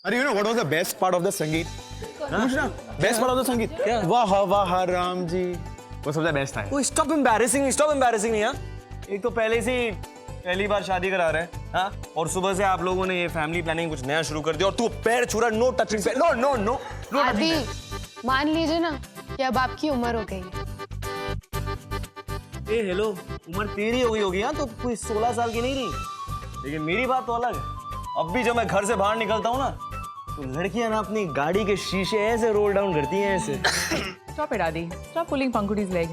अरे you know what was the best part of the संगीत? पूछना बेस्ट पार्ट ऑफ द संगीत क्या? वाह वाह राम जी, वो सबसे बेस्ट था। स्टॉप एम्बैरेसिंग यार। एक तो पहले से ही पहली बार शादी करा रहे हैं, हाँ? और सुबह से आप लोगों ने ये फैमिली प्लानिंग कुछ नया शुरू कर दिया और तू पैर छू रहा, no touching, no no no no. आदि, मान लीजिए ना कि अब आपकी उम्र हो गई है। ए हेलो, उम्र तेरी हो गई होगी, हाँ? तो कोई 16 साल की नहीं रही। लेकिन मेरी बात तो अलग है। अब भी जब मैं घर से बाहर निकलता हूँ ना, तो लड़कियां ना अपनी गाड़ी के शीशे ऐसे रोल डाउन करती हैं ऐसे। Stop it, Adi. Stop pulling Pankudi's leg.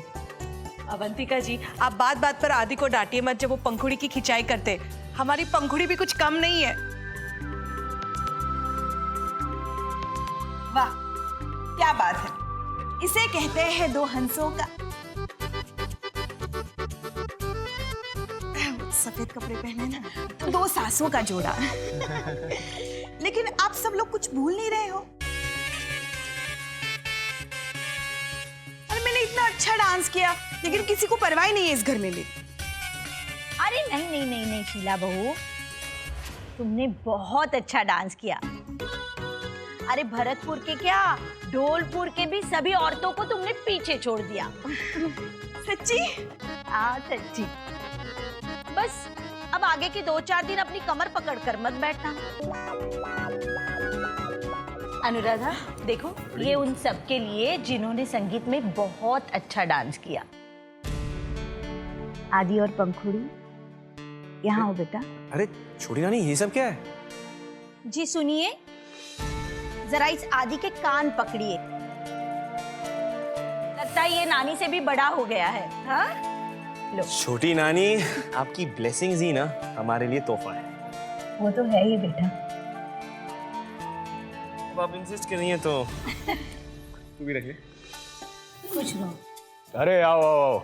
Avantika जी, आप बात बात पर आदि को डांटिए मत। जब वो पंखुड़ी की खिंचाई करते, हमारी पंखुड़ी भी कुछ कम नहीं है। वाह, क्या बात है। इसे कहते हैं दो हंसों का सफेद कपड़े पहने ना, दो सासों का जोड़ा। लेकिन आप सब लोग कुछ भूल नहीं रहे हो। अरे मैंने इतना अच्छा डांस किया, लेकिन किसी को परवाह नहीं है इस घर में मेरी। अरे नहीं शीला बहू, तुमने बहुत अच्छा डांस किया। अरे भरतपुर के क्या, ढोलपुर के भी सभी औरतों को तुमने पीछे छोड़ दिया। सच्ची? हाँ सच्ची। बस अब आगे के 2-4 दिन अपनी कमर पकड़कर मत बैठना। अनुराधा देखो, ये उन सब के लिए जिन्होंने संगीत में बहुत अच्छा डांस किया। आदि और पंखुड़ी, यहाँ हो बेटा। अरे छोटी नानी, ये सब क्या है? जी सुनिए, जरा इस आदि के कान पकड़िए। लगता है ये नानी से भी बड़ा हो गया है। हाँ? लो। छोटी नानी, आपकी ब्लेसिंग्स ही ना हमारे लिए तोहफा है। वो तो है ही बेटा। अब आप इंसिस्ट कर रही हैं तो तू भी रख ले। कुछ लो। अरे आओ आओ आओ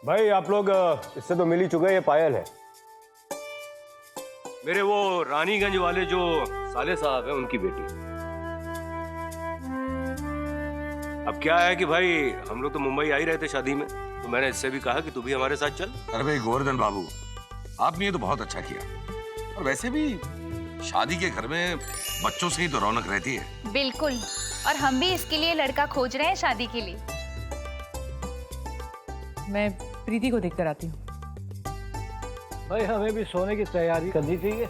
भाई, आप लोग इससे तो मिल ही चुके हैं। ये पायल है मेरे वो रानीगंज वाले जो साले साहब हैं, उनकी बेटी। अब क्या है कि भाई हम लोग तो मुंबई आ ही रहे थे शादी में, तो मैंने इससे भी कहा कि तू भी हमारे साथ चल। अरे भाई गोवर्धन बाबू, आपने ये तो बहुत अच्छा किया। और वैसे भी शादी के घर में बच्चों से ही तो रौनक रहती है। बिल्कुल, और हम भी इसके लिए लड़का खोज रहे हैं शादी के लिए। मैं प्रीति को देखकर आती हूँ। भाई हमें भी सोने की तैयारी करनी चाहिए,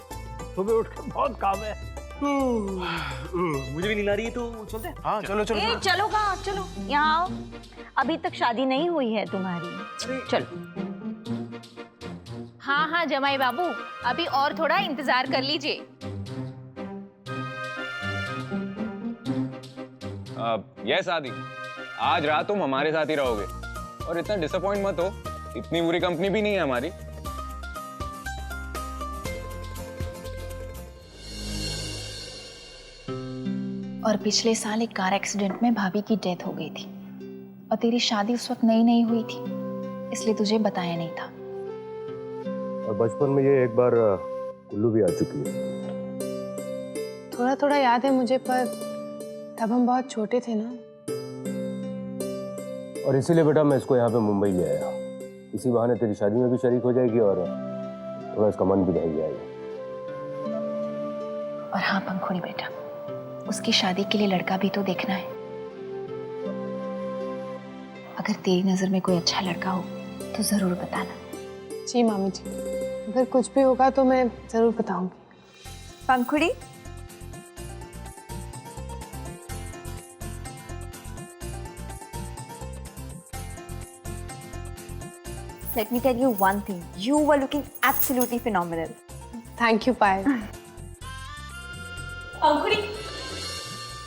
सुबह उठ के बहुत काम है। मुझे भी नींद आ रही है, तो चलते हैं। हाँ चलो चलो ए, चलो कहाँ, चलो यहाँ आओ। अभी तक शादी नहीं हुई है तुम्हारी, चलो। हाँ हाँ जमाई बाबू, अभी और थोड़ा इंतजार कर लीजिए। यस आदि, आज रात तुम हमारे साथ ही रहोगे। और इतना डिसअपॉइंट मत हो, इतनी बुरी कंपनी भी नहीं है हमारी। और पिछले साल एक कार एक्सीडेंट में भाभी की डेथ हो गई थी, और तेरी शादी उस वक्त नई हुई थी, इसलिए तुझे बताया नहीं था। और बचपन में ये एक बार कुल्लू भी आ चुकी है। थोड़ा थोड़ा याद है मुझे, पर तब हम बहुत छोटे थे ना। और इसीलिए बेटा मैं इसको यहाँ पे मुंबई ले आया। इसी बहाने तेरी शादी में भी शरीक हो जाएगी और थोड़ा इसका मन भी बहल जाएगा। और हाँ पंखुड़ी बेटा, उसकी शादी के लिए लड़का भी तो देखना है। अगर तेरी नजर में कोई अच्छा लड़का हो तो जरूर बताना। जी मामी जी, अगर कुछ भी होगा तो मैं जरूर बताऊंगी। पंखुड़ी, Let me tell you one thing. You were looking absolutely phenomenal. Thank you Payal. Pankhuri,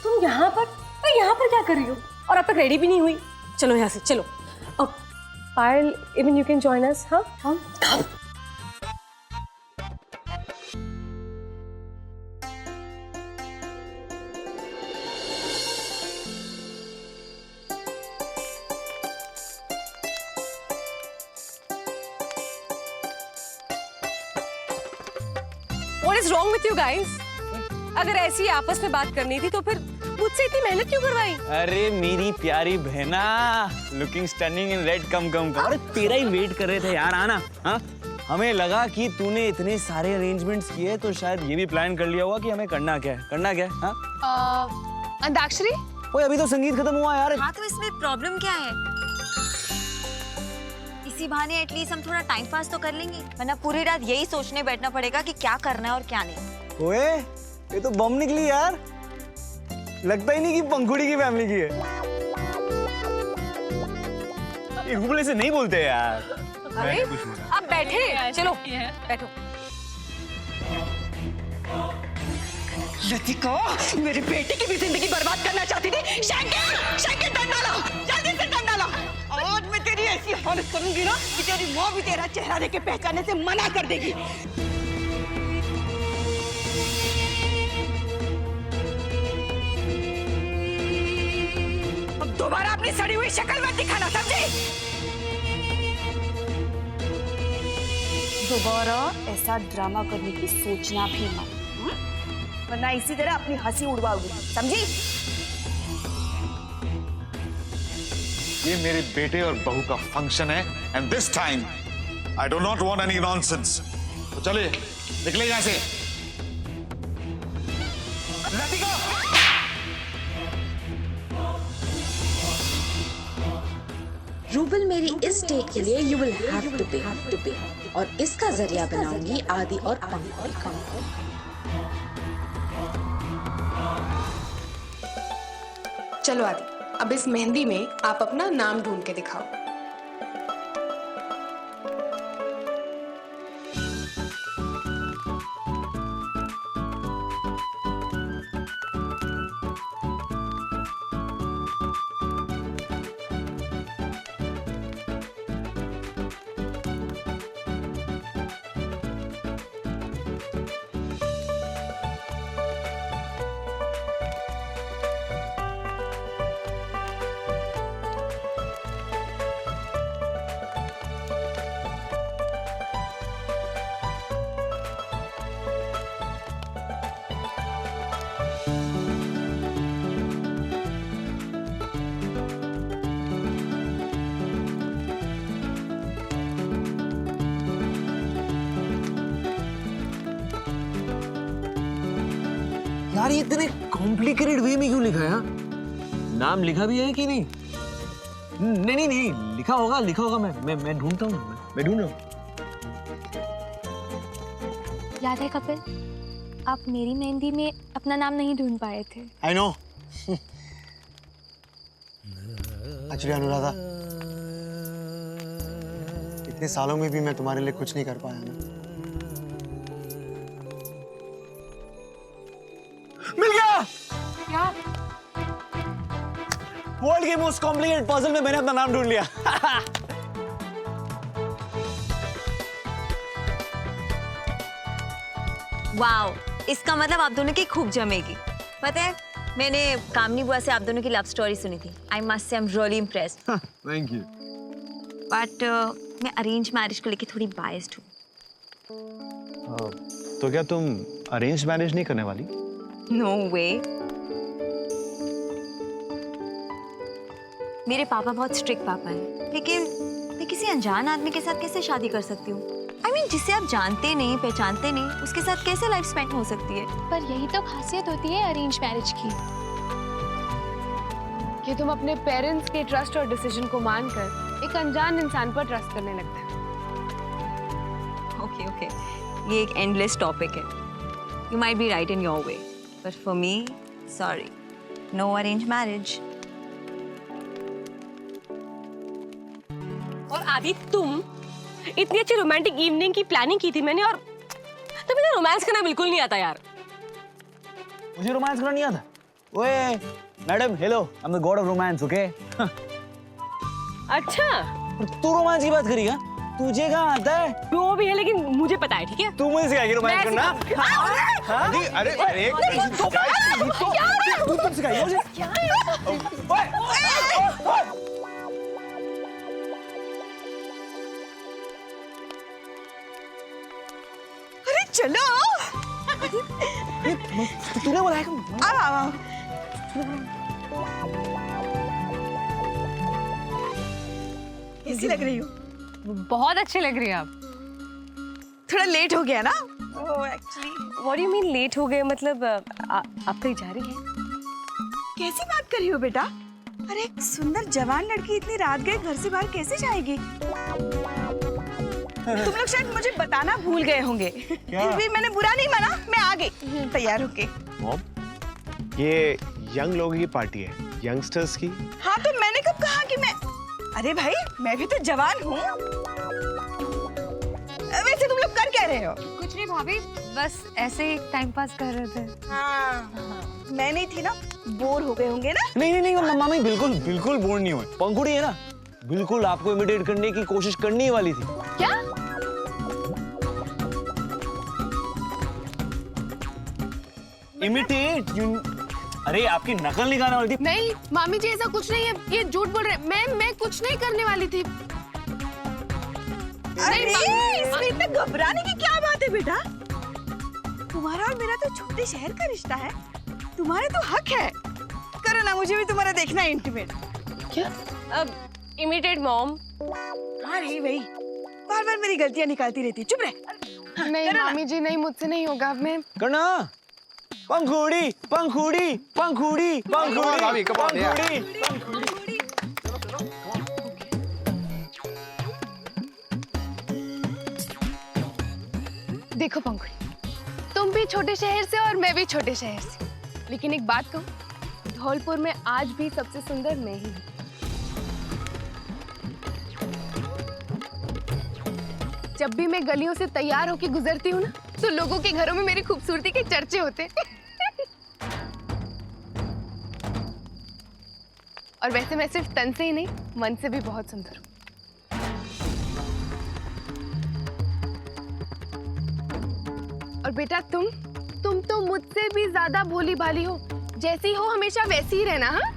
तुम यहाँ पर? यहाँ पर क्या कर रही हो? और अब तक रेडी भी नहीं हुई। चलो यहाँ से चलो। अब पायल, even you can join us, हाँ? हाँ। What is wrong with you guys? अगर ऐसी आपस में बात करनी थी तो फिर मुझसे इतनी मेहनत क्यों करवाई? अरे मेरी प्यारी बहना, लुकिंग स्टनिंग इन रेड, कम कम कम। अरे तेरा ही वेट कर रहे थे यार, आना। हाँ हमें लगा कि तूने इतने सारे अरेंजमेंट्स किए तो शायद ये भी प्लान कर लिया होगा कि हमें करना क्या है हाँ? अंताक्षरी? ओए अभी तो संगीत खत्म हुआ यार। हाँ तो इसमें प्रॉब्लम क्या है? इसी बहाने एटलीस्ट हम थोड़ा टाइम पास तो कर लेंगे, वरना पूरी रात यही सोचने बैठना पड़ेगा कि क्या करना है और क्या नहीं। ओए ये तो बम निकली यार, लगता ही नहीं कि पंखुड़ी की फैमिली की है। ये रूबले से नहीं बोलते यार। अरे आप बैठे, चलो बैठो। लतिका, मेरे बेटे की भी जिंदगी बर्बाद करना चाहती थी। शैंकिल डंड डालो, जल्दी से डंड डालो। आज मैं तेरी ऐसी हालत करूंगी ना कि तेरी माँ भी तेरा चेहरा देख के पहचानने से मना कर देगी। अब दोबारा अपनी सड़ी हुई शक्ल मत दिखाना, समझी? दोबारा ऐसा ड्रामा करने की सोचना भी मत, वरना इसी तरह अपनी हंसी उड़वाओगी, समझी? ये मेरे बेटे और बहू का फंक्शन है and this time I do not want any nonsense. तो चलिए निकले यहां से। रूबल मेरी इस डेट के लिए यू विल हैव टू पे और इसका जरिया बनाऊंगी आदि और पंकज का। चलो आदि, अब इस मेहंदी में आप अपना नाम ढूंढ के दिखाओ। यार ये इतने कॉम्प्लिकेटेड वे में क्यों लिखा है? नाम लिखा भी है कि नहीं? नहीं लिखा होगा। मैं ढूंढता हूँ, मैं ढूंढ रहा हूँ। याद है कपिल, आप मेरी मेहंदी में अपना नाम नहीं ढूंढ पाए थे। I know. एक्चुअली अनुराधा, इतने सालों में भी मैं तुम्हारे लिए कुछ नहीं कर पाया ना। मिल गया। क्या? वर्ल्ड के मोस्ट कॉम्प्लिकेटेड पजल में मैंने अपना नाम ढूंढ लिया। वाओ, इसका मतलब आप दोनों की खूब जमेगी। पता है, मैंने कामनी बुआ से आप दोनों की लव स्टोरी सुनी थी। I must say I am really impressed. Thank you. But मैं अरेंज मैरिज को लेके थोड़ी बायस्ड हूँ। तो क्या तुम अरेंज मैरिज नहीं करने वाली? नो वे। मेरे पापा बहुत स्ट्रिक्ट पापा हैं, लेकिन मैं किसी अनजान आदमी के साथ कैसे शादी कर सकती हूँ? I mean, जिसे आप जानते नहीं, पहचानते नहीं, उसके साथ कैसे लाइफ स्पेंड हो सकती है? पर यही तो खासियत होती है अरेंज मैरिज की, कि तुम अपने पेरेंट्स के ट्रस्ट और डिसीजन को मानकर एक अनजान इंसान पर ट्रस्ट करने लगते हो। ओके, ये एक एंडलेस टॉपिक है। You might be right in your way, but for me, sorry, no arranged marriage. और आदि, तुम इतनी अच्छी रोमांटिक इवनिंग की प्लानिंग की थी मैंने, और तुम्हें तो रोमांस करना बिल्कुल नहीं आता यार। मुझे रोमांस करना नहीं आता? ओए madam, hello, I am the God of romance, okay? अच्छा, तू रोमांस की बात करी क्या? तुझे कहाँ आता है? वो भी है, लेकिन मुझे पता है, ठीक है? तू मुझे सिखाएगी रोमांस करना? अरे तू तब सिखाई मुझे? अरे चलो। तूने बोला है? आओ। कैसी लग रही हो? बहुत अच्छी लग रही है आप। थोड़ा लेट हो गया ना। Actually what you mean let हो गए, मतलब आप कहीं जा रही हैं? कैसी बात कर रही हो बेटा? अरे एक सुंदर जवान लड़की इतनी रात गए घर से बाहर कैसे जाएगी? तुम लोग शायद मुझे बताना भूल गए होंगे। फिर भी मैंने बुरा नहीं माना, मैं आ गई तैयार होके। मॉम, ये यंग लोगों की पार्टी है, यंगस्टर्स की। हाँ तो मैंने कब कहा कि मैं, अरे भाई मैं भी तो जवान हूँ। वैसे तुम लोग कर क्या रहे हो? कुछ नहीं भाभी, बस ऐसे ही टाइम पास कर रहे थे। हाँ, मैं नहीं थी ना, बोर हो गए होंगे ना। नहीं मामी बिल्कुल बिल्कुल बोर नहीं हुए। पंखुड़ी है ना, बिल्कुल आपको इमिटेट करने की कोशिश करने ही वाली थी। क्या? इमिटेट? अरे आपकी नकल निकालने वाली थी। नहीं मामी जी, ऐसा कुछ नहीं है, ये झूठ बोल रहे। मैं कुछ नहीं करने वाली थी। अरे इसमें इतना घबराने की क्या बात है बेटा? तुम्हारा और मेरा तो छोटे शहर का रिश्ता है, तुम्हारा तो हक है। करो ना, मुझे भी तुम्हारा देखना है इंटीमेट। क्या? अब इमिटेट मॉम। हाँ रे भाई, बार बार मेरी गलतियां निकालती रहती है, चुप रह। नहीं मामी जी, नहीं, मुझसे नहीं होगा। मैं करना। पंखुड़ी पंखुड़ी पंखुड़ी पंखुड़ी पंखुड़ी। देखो पंखुड़ी, तुम भी छोटे शहर से और मैं भी छोटे शहर से, लेकिन एक बात कहूँ, धौलपुर में आज भी सबसे सुंदर मैं ही हूँ। जब भी मैं गलियों से तैयार होके गुजरती हूँ ना, तो लोगों के घरों में मेरी खूबसूरती के चर्चे होते हैं। और वैसे मैं सिर्फ तन से ही नहीं, मन से भी बहुत सुंदर हूँ। और बेटा तुम तो मुझसे भी ज्यादा भोली भाली हो। जैसी हो हमेशा वैसी ही रहना। हाँ,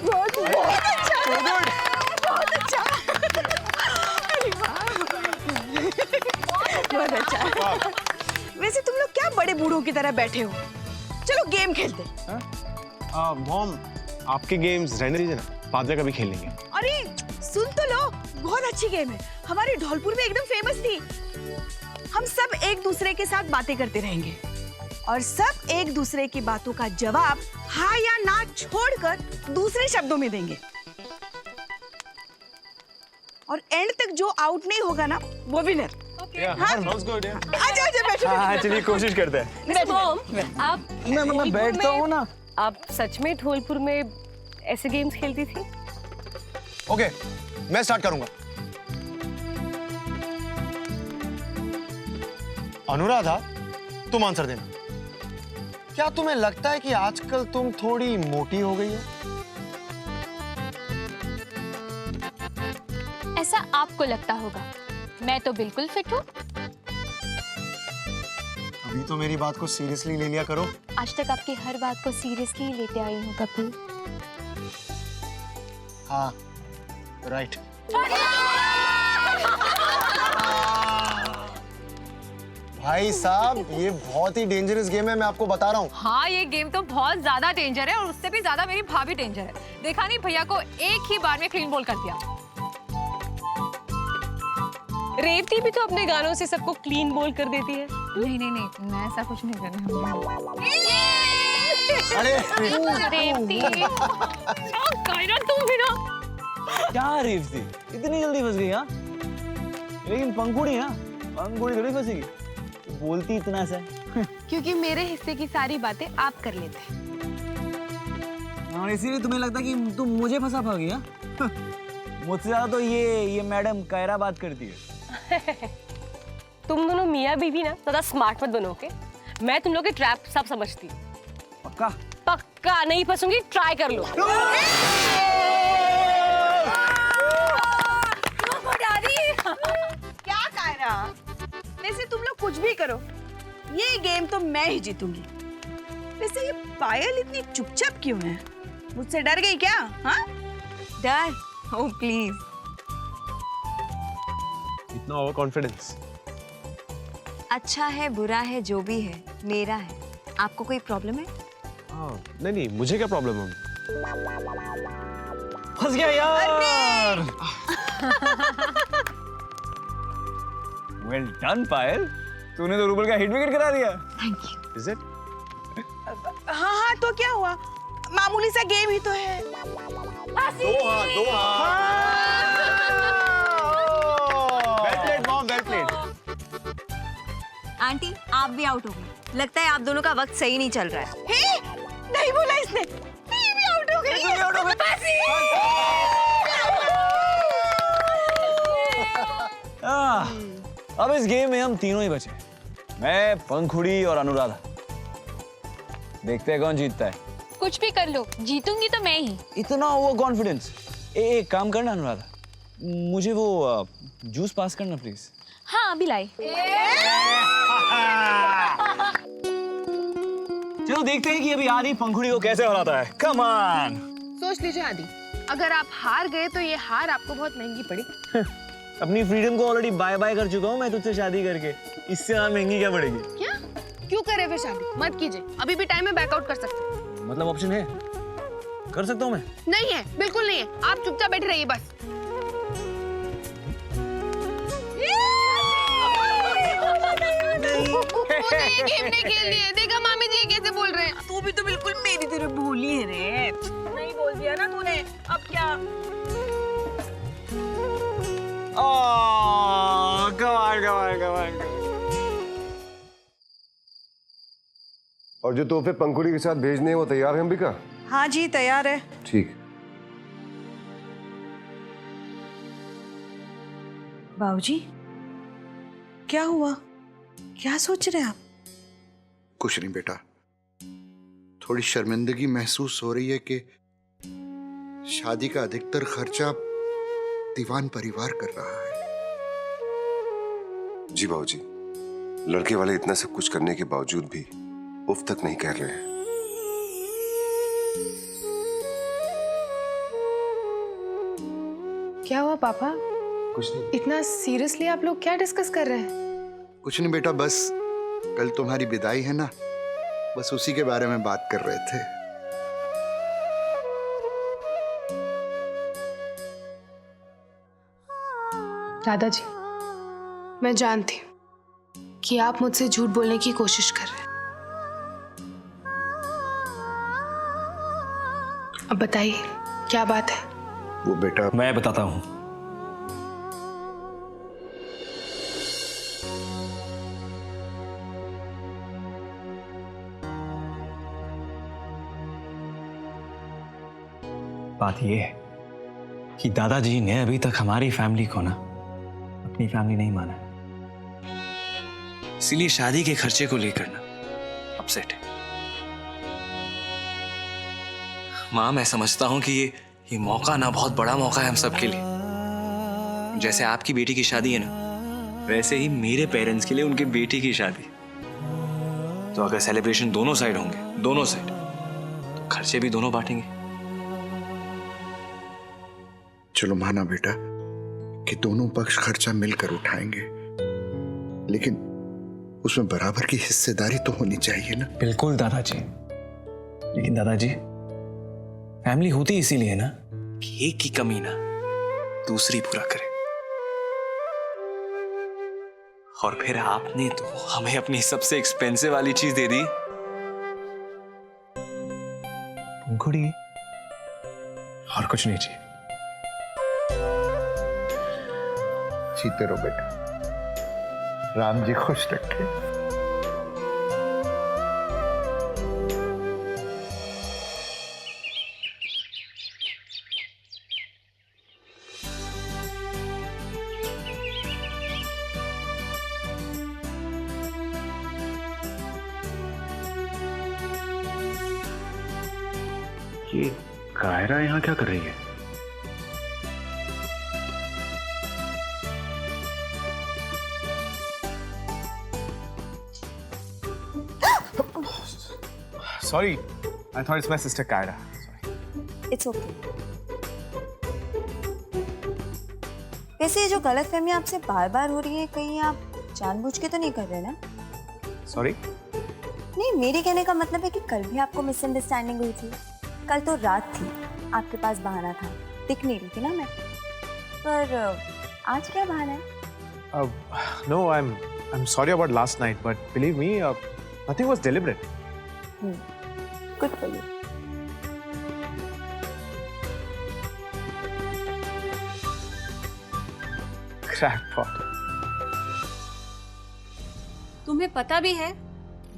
बहुत अच्छा, बहुत अच्छा। अरे वाह, बहुत अच्छा। वैसे तुम लोग क्या बड़े बूढ़ों की तरह बैठे हो? चलो गेम खेलते हैं। मॉम, आपके गेम्स रहने दीजिए ना, बाद में कभी खेलेंगे। अरे सुन तो लो, बहुत अच्छी गेम है, हमारे धौलपुर में एकदम फेमस थी। हम सब एक दूसरे के साथ बातें करते रहेंगे और सब एक दूसरे की बातों का जवाब हाँ या ना छोड़कर दूसरे शब्दों में देंगे। और एंड तक जो आउट नहीं होगा ना, वो विनर। हाँ? आजा बैठो। हाँ चलिए कोशिश करते हैं। मॉम, आप मैं बैठता हूँ ना। आप सच में धौलपुर में ऐसे गेम्स खेलती थी? ओके, मैं स्टार्ट करूंगा। अनुराधा, तुम आंसर देना। क्या तुम्हें लगता है कि आजकल तुम थोड़ी मोटी हो गई हो? ऐसा आपको लगता होगा, मैं तो बिल्कुल फिट हूँ। अभी तो मेरी बात को सीरियसली ले लिया करो। आज तक आपकी हर बात को सीरियसली लेते आई हूँ कपिल। हाँ, राइट। भाई साहब, ये बहुत ही डेंजरस गेम है, मैं आपको बता रहा हूँ। हाँ, ये गेम तो बहुत ज्यादा डेंजर है और उससे भी ज्यादा मेरी भाभी डेंजर है। देखा नहीं, भैया को एक ही बार में क्लीन बोल कर दिया। रेवती भी तो अपने गानों से सबको क्लीन बोल कर देती है। नहीं, मैं ऐसा कुछ नहीं करने वाली। अरे रेवती, कायरा तुम भी ना। क्या रेवती, इतनी जल्दी फंस गई? हाँ, लेकिन पंखुड़ी ना, पंखुड़ी थोड़ी फंसेगी, बोलती इतना सा। क्योंकि मेरे हिस्से की सारी बातें आप कर लेते हैं। और इसीलिए तुम्हें लगता कि तुम मुझे फंसा पाओगी? हाँ, मुझसे ज्यादा तो ये मैडम कायरा बात करती है। तुम दोनों मियाँ बीवी ना ज्यादा स्मार्ट मत बनो, ओके? मैं तुम लोग के ट्रैप सब समझती हूँ। पक्का? पक्का नहीं फंसूंगी, ट्राई कर लो। क्या कायरा, वैसे तुम लोग कुछ भी करो, ये गेम तो मैं ही जीतूंगी। वैसे ये पायल इतनी चुपचाप क्यों है? मुझसे डर गई क्या? हाँ डर? Oh please. इतना ओवर कॉन्फिडेंस। अच्छा है बुरा है जो भी है मेरा है। आपको कोई प्रॉब्लम है? नहीं नहीं, मुझे क्या प्रॉब्लम है? फंस गया यार। वेल डन पायल, तूने तो रूबल का हिट विकेट करा दिया। Thank you. Is it? हाँ तो क्या हुआ, मामूली सा गेम ही तो है। दो हाथ। Well played mom, well played. Aunty आप भी आउट हो गई। लगता है आप दोनों का वक्त सही नहीं चल रहा है। हे, नहीं बोला इसने। ये भी आउट हो गई। अब इस गेम में हम तीनों ही बचे, मैं, पंखुड़ी और अनुराधा। देखते हैं कौन जीतता है। कुछ भी कर लो, जीतूंगी तो मैं ही। इतना ओवर कॉन्फिडेंस। एक काम करना अनुराधा, मुझे वो जूस पास करना प्लीज। हाँ अभी लाई। चलो देखते हैं कि अभी आदि पंखुड़ी को कैसे हराता है। Come on. सोच लीजिए आदि, अगर आप हार गए तो ये हार आपको बहुत महंगी पड़ी। अपनी फ्रीडम को ऑलरेडी बाय बाय कर चुका हूँ मैं तुझसे शादी करके, इससे और महंगी क्या पड़ेगी? क्या? क्यों करे फिर शादी? मत कीजिए, अभी भी टाइम है, बैकआउट कर सकते हैं। मतलब ऑप्शन है, कर सकता हूँ मैं? नहीं है, बिल्कुल नहीं है। आप चुपचाप बैठे रहिए बस। गेम नहीं खेल लिए, देखा मामी जी कैसे बोल रहे हैं। तू भी तो बिल्कुल मेरी तरह भूली है रे। नहीं बोल दिया ना तूने, अब क्या? कमाल। और जो तोहफे पंखुड़ी के साथ भेजने हैं वो तैयार हैं अंबिका? हाँ जी तैयार है। ठीक। बाबूजी क्या हुआ, क्या सोच रहे हैं आप? कुछ नहीं बेटा, थोड़ी शर्मिंदगी महसूस हो रही है कि शादी का अधिकतर खर्चा दीवान परिवार कर रहा है। जी बाबूजी, लड़के वाले इतना सब कुछ करने के बावजूद भी उफ तक नहीं कह रहे हैं। क्या हुआ पापा? कुछ नहीं। इतना सीरियसली आप लोग क्या डिस्कस कर रहे हैं? कुछ नहीं बेटा, बस कल तुम्हारी विदाई है ना, बस उसी के बारे में बात कर रहे थे। दादाजी, मैं जानती हूँ कि आप मुझसे झूठ बोलने की कोशिश कर रहे हैं। अब बताइए क्या बात है? वो बेटा, मैं बताता हूँ। बात ये है कि दादाजी ने अभी तक हमारी फैमिली को ना अपनी फैमिली नहीं माना, इसीलिए शादी के खर्चे को लेकर ना अपसेट है। माँ, मैं समझता हूं कि ये मौका ना बहुत बड़ा मौका है हम सबके लिए। जैसे आपकी बेटी की शादी है ना, वैसे ही मेरे पेरेंट्स के लिए उनके बेटी की शादी। तो अगर सेलिब्रेशन दोनों साइड होंगे, दोनों साइड, तो खर्चे भी दोनों बांटेंगे। चलो माना बेटा कि दोनों पक्ष खर्चा मिलकर उठाएंगे, लेकिन उसमें बराबर की हिस्सेदारी तो होनी चाहिए ना। बिल्कुल दादाजी, लेकिन दादाजी फैमिली होती इसीलिए ना कि एक की कमी ना दूसरी पूरा करे। और फिर आपने तो हमें अपनी सबसे एक्सपेंसिव वाली चीज दे दी, पंखुड़ी, और कुछ नहीं चाहिए। जीते रहो बेटा, राम जी खुश रखे। ये कायरा यहाँ क्या कर रही है? Sorry, I thought it's my sister Kyra. Sorry. It's okay. वैसे ये जो गलतफहमी आपसे बार बार हो रही है, कहीं आप जानबूझ के तो नहीं कर रहे ना? सॉरी? नहीं, मेरे कहने का मतलब है कि कल भी आपको मिसअंडरस्टैंडिंग हुई थी। कल तो रात थी, आपके पास बहाना था, दिख नहीं रही थी ना मैं। पर आज क्या बहाना है? No, I'm sorry about last night, but believe me, nothing was deliberate. Good for you. Crackpot. तुम्हें पता भी है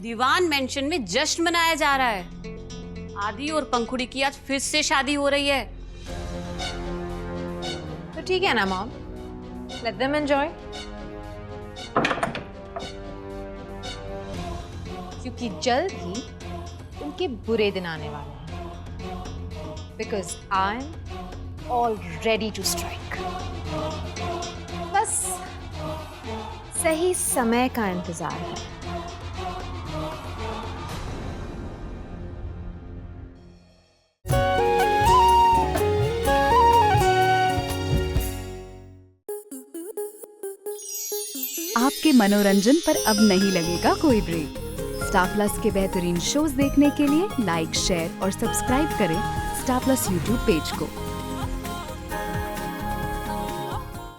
दीवान मेंशन में जश्न मनाया जा रहा है। आदि और पंखुड़ी की आज फिर से शादी हो रही है। तो ठीक है ना मॉम, लेट देम एंजॉय। क्योंकि जल्द ही उनके बुरे दिन आने वाले हैं। Because I am all ready to strike. बस सही समय का इंतजार है। आपके मनोरंजन पर अब नहीं लगेगा कोई ब्रेक। स्टार प्लस के बेहतरीन शोज देखने के लिए लाइक, शेयर और सब्सक्राइब करें स्टार प्लस यूट्यूब पेज को।